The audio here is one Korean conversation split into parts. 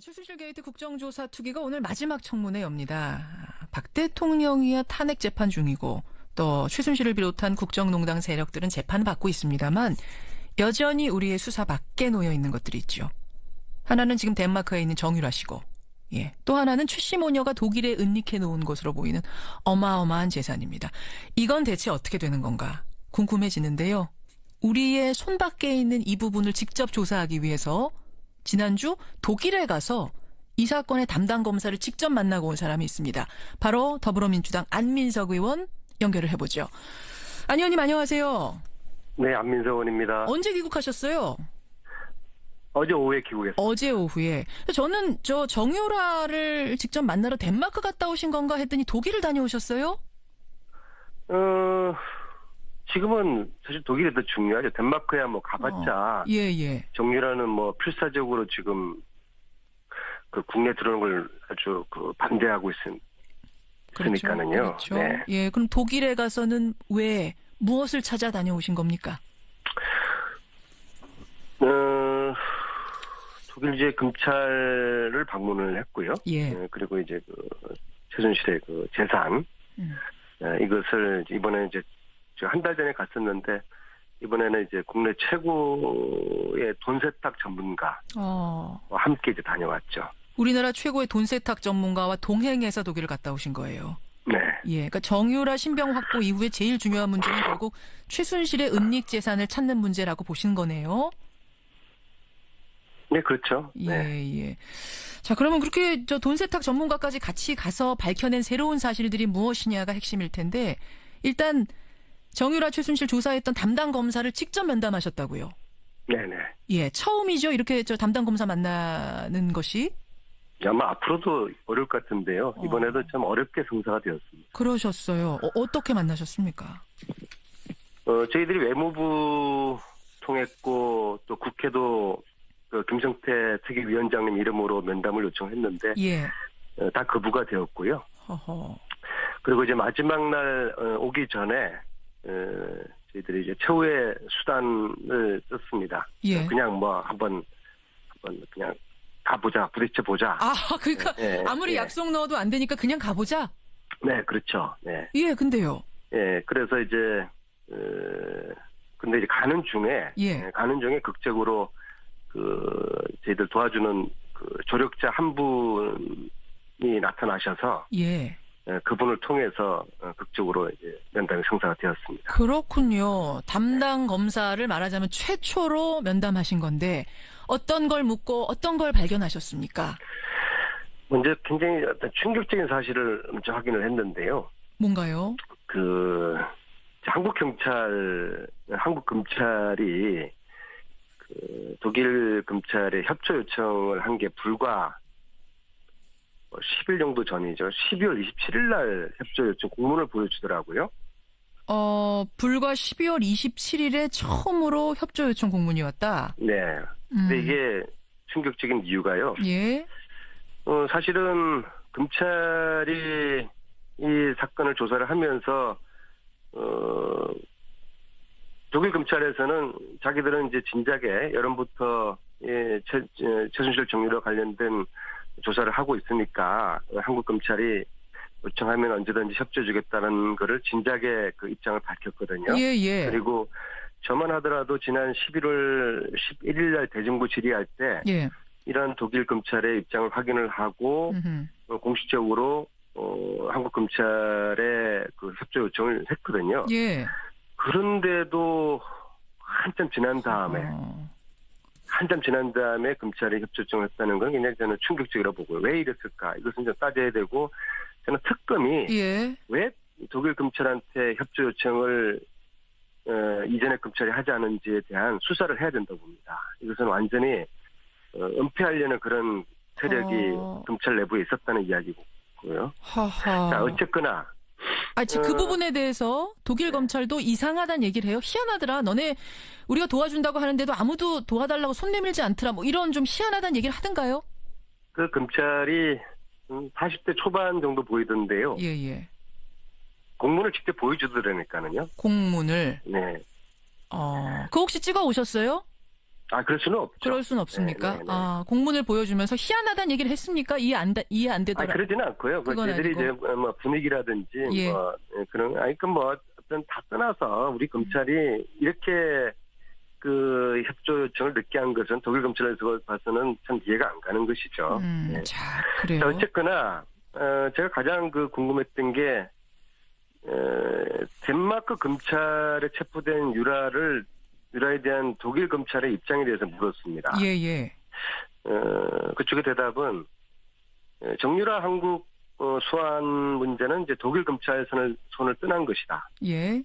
최순실 게이트 국정조사 투기가 오늘 마지막 청문회 엽니다. 박 대통령이야 탄핵 재판 중이고 또 최순실을 비롯한 국정농단 세력들은 재판을 받고 있습니다만 여전히 우리의 수사 밖에 놓여 있는 것들이 있죠. 하나는 지금 덴마크에 있는 정유라 씨고, 또 하나는 최씨 모녀가 독일에 은닉해 놓은 것으로 보이는 어마어마한 재산입니다. 이건 대체 어떻게 되는 건가 궁금해지는데요. 우리의 손밖에 있는 이 부분을 직접 조사하기 위해서 지난주 독일에 가서 이 사건의 담당 검사를 직접 만나고 온 사람이 있습니다. 바로 더불어민주당 안민석 의원 연결을 해보죠. 안 의원님 안녕하세요. 네, 안민석 의원입니다. 언제 귀국하셨어요? 어제 오후에 귀국했습니다. 어제 오후에. 저는 정유라를 직접 만나러 덴마크 갔다 오신 건가 했더니 독일을 다녀오셨어요? 지금은 사실 독일이 더 중요하죠. 덴마크야 뭐 가봤자. 정유라는 뭐 필사적으로 지금 그 국내 들어오는 걸 아주 반대하고 있으니까는요. 그렇죠. 네. 그럼 독일에 가서는 왜 무엇을 찾아 다녀오신 겁니까? 독일 이제 검찰을 방문을 했고요. 그리고 이제 최순실의 재산 이것을 이번에 이제 한 달 전에 갔었는데 이번에는 이제 국내 최고의 돈 세탁 전문가와 함께 이제 다녀왔죠. 우리나라 최고의 돈 세탁 전문가와 동행해서 독일을 갔다 오신 거예요. 네. 그러니까 정유라 신병 확보 이후에 제일 중요한 문제는 결국 최순실의 은닉 재산을 찾는 문제라고 보시는 거네요. 네, 그렇죠. 네. 자, 그러면 그렇게 돈 세탁 전문가까지 같이 가서 밝혀낸 새로운 사실들이 무엇이냐가 핵심일 텐데 일단 정유라 최순실 조사했던 담당 검사를 직접 면담하셨다고요? 네네. 처음이죠. 이렇게 담당 검사 만나는 것이? 아마 앞으로도 어려울 것 같은데요. 이번에도 참 어렵게 성사가 되었습니다. 그러셨어요. 어떻게 만나셨습니까? 저희들이 외무부 통했고 또 국회도 김성태 특위위원장님 이름으로 면담을 요청했는데 다 거부가 되었고요. 그리고 이제 마지막 날 오기 전에 저희들이 이제 최후의 수단을 썼습니다. 그냥 한번 그냥 가보자, 부딪혀 보자. 그러니까 아무리 약속 넣어도 안 되니까 그냥 가보자. 네, 그렇죠. 네. 근데요. 그래서 이제 근데 이제 가는 중에 극적으로 저희들 도와주는 조력자 한 분이 나타나셔서 그분을 통해서 극적으로 이제 면담이 성사가 되었습니다. 그렇군요. 담당 검사를 말하자면 최초로 면담하신 건데 어떤 걸 묻고 어떤 걸 발견하셨습니까? 먼저 굉장히 어떤 충격적인 사실을 먼저 확인을 했는데요. 뭔가요? 한국 검찰이 독일 검찰에 협조 요청을 한 게 불과 10일 정도 전이죠. 12월 27일 날 협조 요청 공문을 보여주더라고요. 불과 12월 27일에 처음으로 협조 요청 공문이 왔다? 네. 근데 이게 충격적인 이유가요. 사실은 검찰이 이 사건을 조사를 하면서 독일 검찰에서는 자기들은 이제 진작에 여름부터 최순실 정유라 관련된 조사를 하고 있으니까 한국 검찰이 요청하면 언제든지 협조해주겠다는 거를 진작에 입장을 밝혔거든요. 그리고 저만 하더라도 지난 11월 11일 날 대정부 질의할 때 이런 독일 검찰의 입장을 확인을 하고 공식적으로 한국 검찰에 협조 요청을 했거든요. 그런데도 한참 지난 다음에 검찰이 협조 요청을 했다는 건 굉장히 저는 충격적이라고 보고요. 왜 이랬을까? 이것은 좀 따져야 되고 저는 특검이 왜 독일 검찰한테 협조 요청을 이전에 검찰이 하지 않은지에 대한 수사를 해야 된다고 봅니다. 이것은 완전히 은폐하려는 그런 세력이 검찰 내부에 있었다는 이야기고요. 자, 어쨌거나 그 부분에 대해서 독일 검찰도 이상하다는 얘기를 해요. 희한하더라. 너네 우리가 도와준다고 하는데도 아무도 도와달라고 손 내밀지 않더라. 이런 좀 희한하다는 얘기를 하던가요? 검찰이 40대 초반 정도 보이던데요. 공문을 직접 보여주더라니까요. 공문을? 네. 그거 혹시 찍어 오셨어요? 그럴 수는 없죠. 그럴 수는 없습니까? 네네네. 공문을 보여주면서 희한하다는 얘기를 했습니까? 이해 안 되더라. 그러지는 않고요. 저희들이 이제 뭐 분위기라든지 예. 그런 어떤 다 떠나서 우리 검찰이 이렇게 그 협조 요청을 늦게 한 것은 독일 검찰에서 봐서는 참 이해가 안 가는 것이죠. 네. 자, 그래요. 자, 어쨌거나 제가 가장 궁금했던 게 덴마크 검찰에 체포된 유라에 대한 독일 검찰의 입장에 대해서 물었습니다. 예. 그쪽의 대답은 정유라 한국 소환 문제는 이제 독일 검찰 손을 떠난 것이다. 예.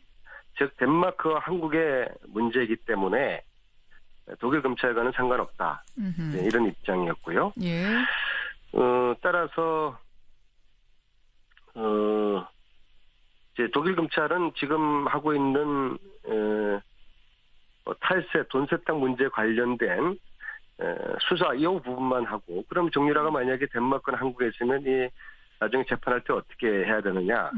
즉 덴마크와 한국의 문제이기 때문에 독일 검찰과는 상관없다. 네, 이런 입장이었고요. 예. 따라서 이제 독일 검찰은 지금 하고 있는 탈세, 돈 세탁 문제 관련된 수사 이 부분만 하고, 그럼 정유라가 만약에 덴마크나 한국에 있으면 나중에 재판할 때 어떻게 해야 되느냐?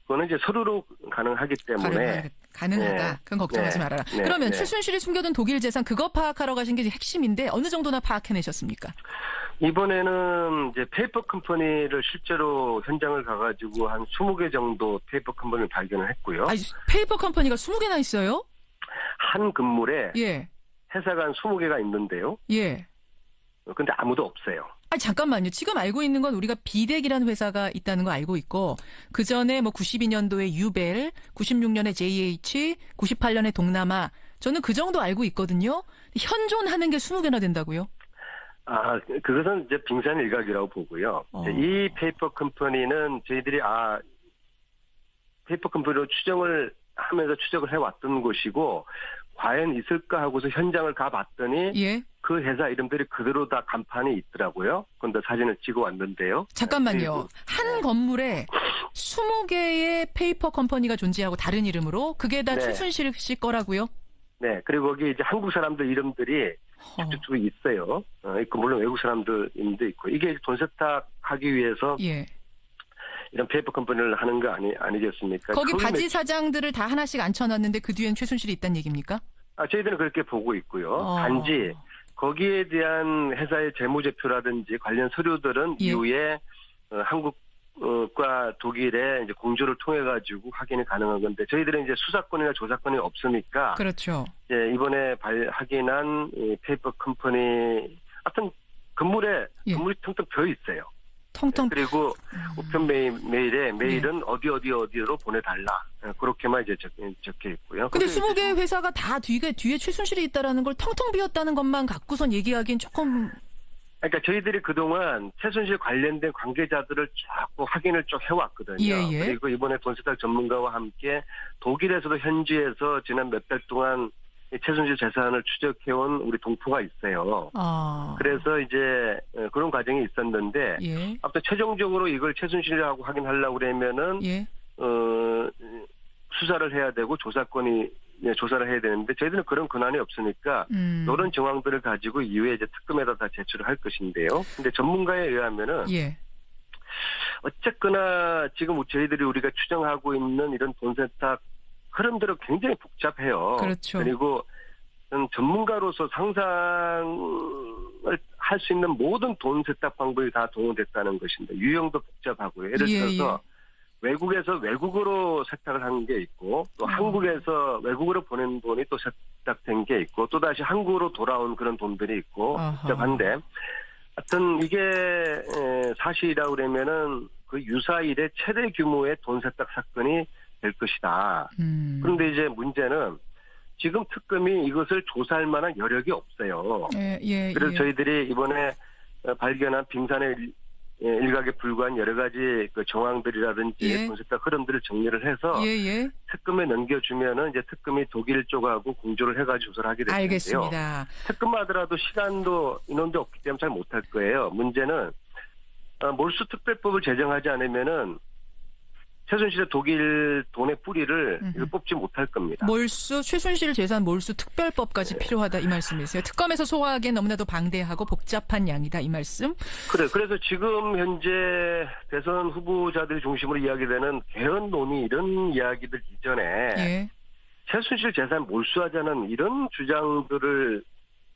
그거는 이제 서류로 가능하기 때문에 가능하다. 네. 그건 걱정하지 네. 말아라. 네. 그러면 네. 최순실이 숨겨둔 독일 재산 그거 파악하러 가신 게 핵심인데 어느 정도나 파악해내셨습니까? 이번에는 이제 페이퍼 컴퍼니를 실제로 현장을 가가지고 한 20개 정도 페이퍼 컴퍼니를 발견을 했고요. 페이퍼 컴퍼니가 20개나 있어요? 한 건물에 예. 회사가 한 20개가 있는데요. 예. 근데 아무도 없어요. 잠깐만요. 지금 알고 있는 건 우리가 비덱이라는 회사가 있다는 거 알고 있고, 그 전에 92년도에 유벨, 96년에 JH, 98년에 동남아, 저는 그 정도 알고 있거든요. 현존하는 게 20개나 된다고요? 그것은 이제 빙산일각이라고 보고요. 이 페이퍼 컴퍼니는 저희들이 페이퍼 컴퍼니로 추정을 해왔던 곳이고, 과연 있을까 하고서 현장을 가봤더니, 예. 그 회사 이름들이 그대로 다 간판이 있더라고요. 그런데 사진을 찍어 왔는데요. 잠깐만요. 한 건물에 20개의 페이퍼 컴퍼니가 존재하고 다른 이름으로 그게 다 네. 최순실 씨 거라고요? 네. 그리고 거기 이제 한국 사람들 이름들이 쭉쭉 있어요. 있고 물론 외국 사람들 이름도 있고, 이게 돈 세탁하기 위해서 예. 이런 페이퍼 컴퍼니를 하는 거 아니겠습니까? 거기 바지 사장들을 다 하나씩 앉혀놨는데 그 뒤엔 최순실이 있다는 얘기입니까? 저희들은 그렇게 보고 있고요. 단지 거기에 대한 회사의 재무제표라든지 관련 서류들은 예. 이후에 한국과 독일의 이제 공조를 통해 가지고 확인이 가능한 건데, 저희들은 이제 수사권이나 조사권이 없으니까. 그렇죠. 이번에 확인한 이 페이퍼 컴퍼니 어떤 건물이 텅텅 비어 있어요. 텅텅. 그리고 우편 메일은 어디로 보내달라. 그렇게만 이제 적혀 있고요. 근데 20개의 회사가 다 뒤에 최순실이 있다라는 걸 텅텅 비었다는 것만 갖고선 얘기하기엔 조금. 그러니까 저희들이 그동안 최순실 관련된 관계자들을 자꾸 확인을 쭉 해왔거든요. 예. 그리고 이번에 돈 세탁 전문가와 함께 독일에서도 현지에서 지난 몇 달 동안 최순실 재산을 추적해온 우리 동포가 있어요. 그래서 이제 그런 과정이 있었는데, 예. 아무튼 최종적으로 이걸 최순실하고 확인하려고 그러면은 예. 수사를 해야 되고 조사를 해야 되는데, 저희들은 그런 권한이 없으니까 이런 정황들을 가지고 이후에 이제 특검에다 다 제출을 할 것인데요. 근데 전문가에 의하면은 어쨌거나 지금 우리가 추정하고 있는 이런 돈 세탁 흐름들은 굉장히 복잡해요. 그렇죠. 그리고 전문가로서 상상을 할 수 있는 모든 돈 세탁 방법이 다 동원됐다는 것인데, 유형도 복잡하고요. 예를 들어서 외국에서 외국으로 세탁을 하는 게 있고, 또 한국에서 외국으로 보낸 돈이 또 세탁된 게 있고, 또 다시 한국으로 돌아온 그런 돈들이 있고, 복잡한데, 하여튼 이게 사실이라고 그러면은 그 유사일의 최대 규모의 돈 세탁 사건이 될 것이다. 그런데 이제 문제는 지금 특검이 이것을 조사할 만한 여력이 없어요. 그래서 저희들이 이번에 발견한 빙산의 일각에 불과한 여러 가지 그 정황들이라든지 돈 세탁 흐름들을 정리를 해서 특검에 넘겨주면은 이제 특검이 독일 쪽하고 공조를 해가지고 조사를 하게 되는데요. 알겠습니다. 특검하더라도 시간도 인원도 없기 때문에 잘 못할 거예요. 문제는 몰수 특별법을 제정하지 않으면은 최순실의 독일 돈의 뿌리를 뽑지 못할 겁니다. 최순실 재산 몰수 특별법까지 필요하다 이 말씀이세요. 특검에서 소화하기엔 너무나도 방대하고 복잡한 양이다 이 말씀. 그래서 지금 현재 대선 후보자들 중심으로 이야기되는 개헌 논의 이런 이야기들 이전에 최순실 재산 몰수하자는 이런 주장들을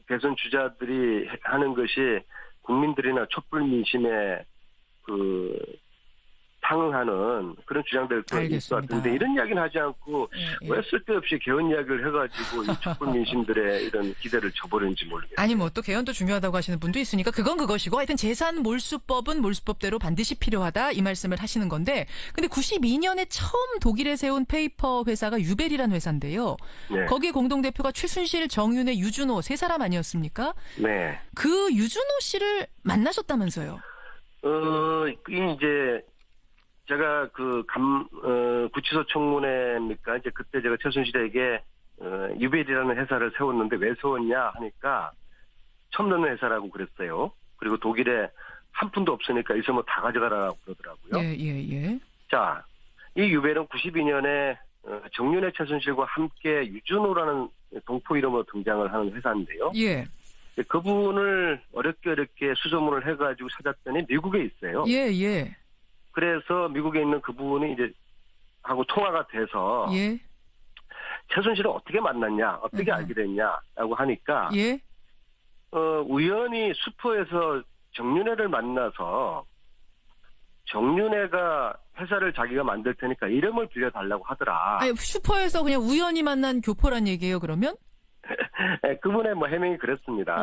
대선 주자들이 하는 것이 국민들이나 촛불 민심에 상응하는 그런 주장들도 있을 것 같은데 이런 이야기는 하지 않고 왜 쓸데없이 개헌 이야기를 해가지고 이 촛불 민심들의 이런 기대를 저버리는지 모르겠어요. 아니 뭐 또 개헌도 중요하다고 하시는 분도 있으니까 그건 그것이고 하여튼 재산 몰수법은 몰수법대로 반드시 필요하다 이 말씀을 하시는 건데 근데 92년에 처음 독일에 세운 페이퍼 회사가 유벨이라는 회사인데요. 네. 거기에 공동대표가 최순실, 정윤회, 유준호 세 사람 아니었습니까? 네. 그 유준호 씨를 만나셨다면서요? 이제 제가 구치소 청문회입니까? 이제 그때 제가 최순실에게 유벨이라는 회사를 세웠는데 왜 세웠냐 하니까 처음 넣는 회사라고 그랬어요. 그리고 독일에 한 푼도 없으니까 있으면 다 가져가라고 그러더라고요. 예. 자, 이 유벨은 92년에 정윤회 최순실과 함께 유준호라는 동포 이름으로 등장을 하는 회사인데요. 예. 그분을 어렵게 수소문을 해가지고 찾았더니 미국에 있어요. 예. 그래서 미국에 있는 그분이 이제 하고 통화가 돼서 예. 최순실을 어떻게 만났냐, 어떻게 알게 됐냐라고 하니까 우연히 슈퍼에서 정윤회를 만나서 정윤회가 회사를 자기가 만들 테니까 이름을 빌려달라고 하더라. 아니, 슈퍼에서 그냥 우연히 만난 교포란 얘기예요, 그러면? 그분의 해명이 그랬습니다.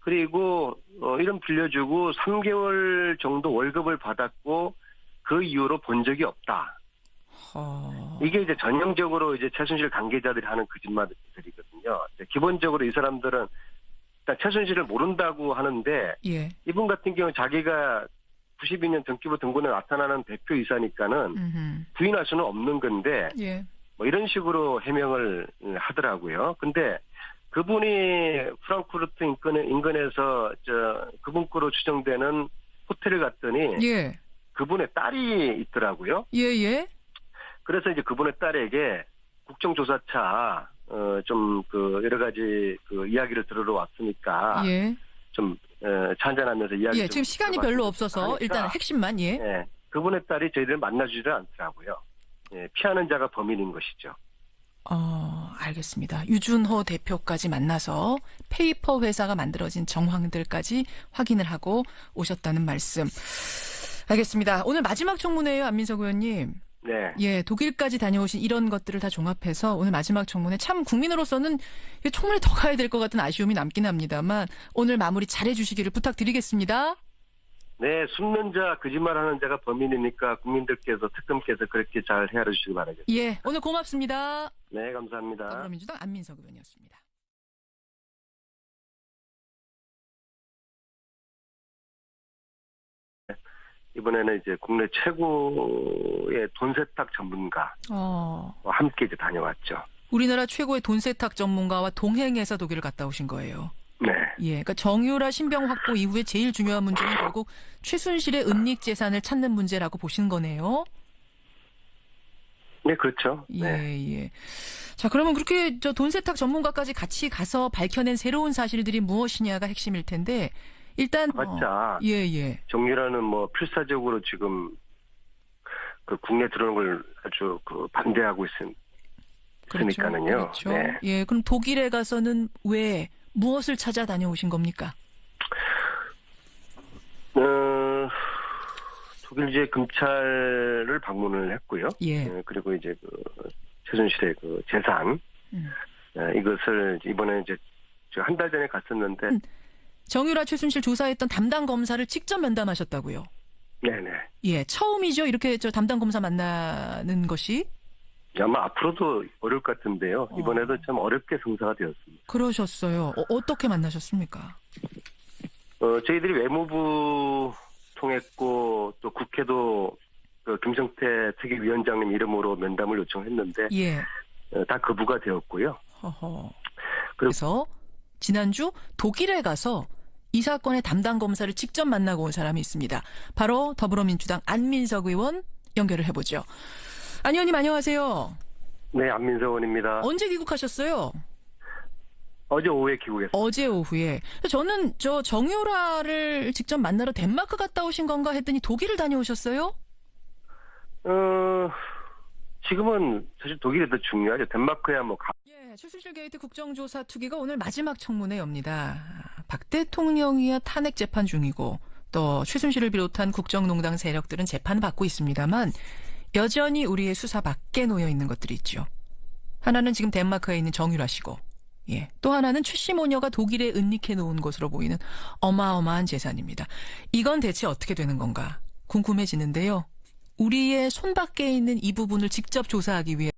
그리고 이름 빌려주고 3개월 정도 월급을 받았고 그 이후로 본 적이 없다. 이게 이제 전형적으로 이제 최순실 관계자들이 하는 거짓말들이거든요. 기본적으로 이 사람들은 일단 최순실을 모른다고 하는데 이분 같은 경우 자기가 92년 등기부 등본에 나타나는 대표이사니까는 부인할 수는 없는 건데 뭐 이런 식으로 해명을 하더라고요. 근데 그분이 프랑크푸르트 인근에서 그분 거로 추정되는 호텔을 갔더니 그분의 딸이 있더라고요. 그래서 이제 그분의 딸에게 국정조사차 여러 가지 이야기를 들으러 왔으니까 좀 찬잔하면서 이야기. 지금 시간이 별로 없어서 하니까, 일단 핵심만. 그분의 딸이 저희들 만나주지를 않더라고요. 피하는 자가 범인인 것이죠. 알겠습니다. 유준호 대표까지 만나서 페이퍼 회사가 만들어진 정황들까지 확인을 하고 오셨다는 말씀. 알겠습니다. 오늘 마지막 청문회예요, 안민석 의원님. 네. 독일까지 다녀오신 이런 것들을 다 종합해서 오늘 마지막 청문회 참 국민으로서는 청문회 더 가야 될 것 같은 아쉬움이 남긴 합니다만 오늘 마무리 잘해 주시기를 부탁드리겠습니다. 네, 숨는 자, 거짓말하는 자가 범인이니까 국민들께서 특검께서 그렇게 잘 헤아려 주시기 바라겠습니다. 오늘 고맙습니다. 네, 감사합니다. 더불어민주당 안민석 의원이었습니다. 이번에는 이제 국내 최고의 돈 세탁 전문가와 함께 이제 다녀왔죠. 우리나라 최고의 돈 세탁 전문가와 동행해서 독일을 갔다 오신 거예요. 네. 그러니까 정유라 신병 확보 이후에 제일 중요한 문제는 결국 최순실의 은닉 재산을 찾는 문제라고 보시는 거네요. 네, 그렇죠. 네. 자, 그러면 그렇게 돈 세탁 전문가까지 같이 가서 밝혀낸 새로운 사실들이 무엇이냐가 핵심일 텐데 일단 맞자. 정유라는 필사적으로 지금 국내 들어오는 걸 아주 반대하고 있으니까는요. 그렇죠. 그럼 독일에 가서는 왜 무엇을 찾아 다녀오신 겁니까? 독일 이제 검찰을 방문을 했고요. 그리고 이제 최순실의 재산 이것을 이번에 이제 한 달 전에 갔었는데 정유라 최순실 조사했던 담당 검사를 직접 면담하셨다고요? 네네. 처음이죠. 이렇게 담당 검사 만나는 것이? 아마 앞으로도 어려울 것 같은데요. 이번에도 참 어렵게 성사가 되었습니다. 그러셨어요. 어떻게 만나셨습니까? 저희들이 외무부 통했고 또 국회도 김성태 특위위원장님 이름으로 면담을 요청했는데 다 거부가 되었고요. 그래서 지난주 독일에 가서 이 사건의 담당 검사를 직접 만나고 온 사람이 있습니다. 바로 더불어민주당 안민석 의원 연결을 해보죠. 안 의원님 안녕하세요. 네, 안민석 의원입니다. 언제 귀국하셨어요? 어제 오후에 귀국했습니다. 어제 오후에. 저는 정유라를 직접 만나러 덴마크 갔다 오신 건가 했더니 독일을 다녀오셨어요? 지금은 사실 독일이 더 중요하죠. 덴마크야 최순실 게이트 국정조사 투기가 오늘 마지막 청문회 엽니다. 박 대통령이야 탄핵 재판 중이고 또 최순실을 비롯한 국정농단 세력들은 재판을 받고 있습니다만 여전히 우리의 수사 밖에 놓여 있는 것들이 있죠. 하나는 지금 덴마크에 있는 정유라 씨고, 또 하나는 최씨 모녀가 독일에 은닉해 놓은 것으로 보이는 어마어마한 재산입니다. 이건 대체 어떻게 되는 건가 궁금해지는데요. 우리의 손밖에 있는 이 부분을 직접 조사하기 위해